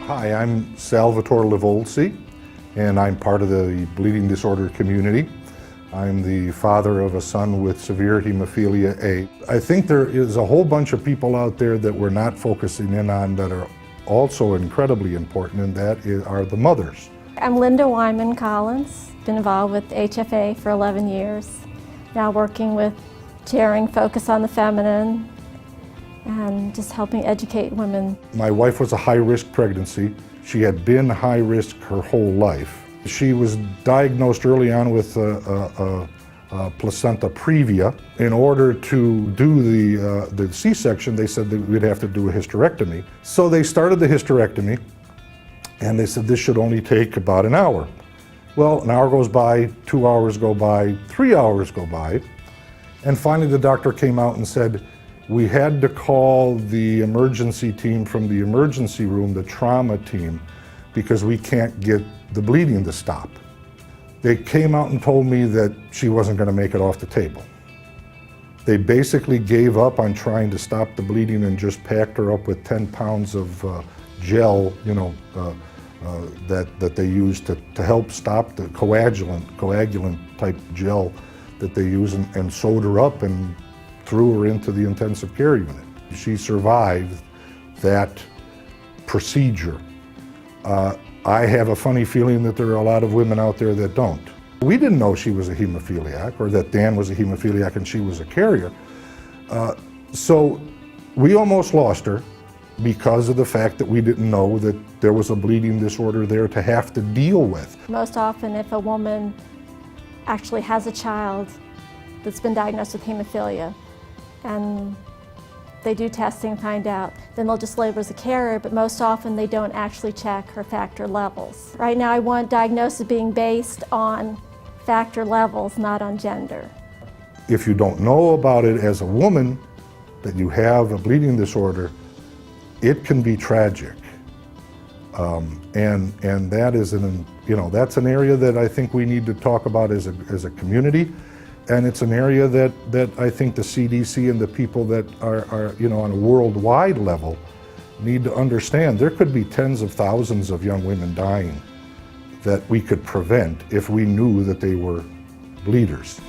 Hi, I'm Salvatore Livolsi, and I'm part of the bleeding disorder community. I'm the father of a son with severe hemophilia A. I think there is a whole bunch of people out there that we're not focusing in on that are also incredibly important, and that are the mothers. I'm Linda Wyman-Collins, been involved with HFA for 11 years, now working with chairing Focus on the Feminine and just helping educate women. My wife was a high-risk pregnancy. She had been high risk her whole life. She was diagnosed early on with placenta previa. In order to do the C-section, they said that we'd have to do a hysterectomy. So they started the hysterectomy, and they said this should only take about an hour. Well, an hour goes by, 2 hours go by, 3 hours go by, and finally the doctor came out and said, we had to call the emergency team from the emergency room, the trauma team, because we can't get the bleeding to stop. They came out and told me that she wasn't going to make it off the table. They basically gave up on trying to stop the bleeding and just packed her up with 10 pounds of gel, that they use to help stop the coagulant type gel that they use, and sewed her up and threw her into the intensive care unit. She survived that procedure. I have a funny feeling that there are a lot of women out there that don't. We didn't know she was a hemophiliac, or that Dan was a hemophiliac and she was a carrier. So we almost lost her because of the fact that we didn't know that there was a bleeding disorder there to have to deal with. Most often, if a woman actually has a child that's been diagnosed with hemophilia, and they do testing and find out, then they'll just label as a carrier, but most often they don't actually check her factor levels. Right now I want diagnosis being based on factor levels, not on gender. If you don't know about it as a woman, that you have a bleeding disorder, it can be tragic. And that is that's an area that I think we need to talk about as a community. And it's an area that I think the CDC and the people that are on a worldwide level need to understand. There could be tens of thousands of young women dying that we could prevent if we knew that they were bleeders.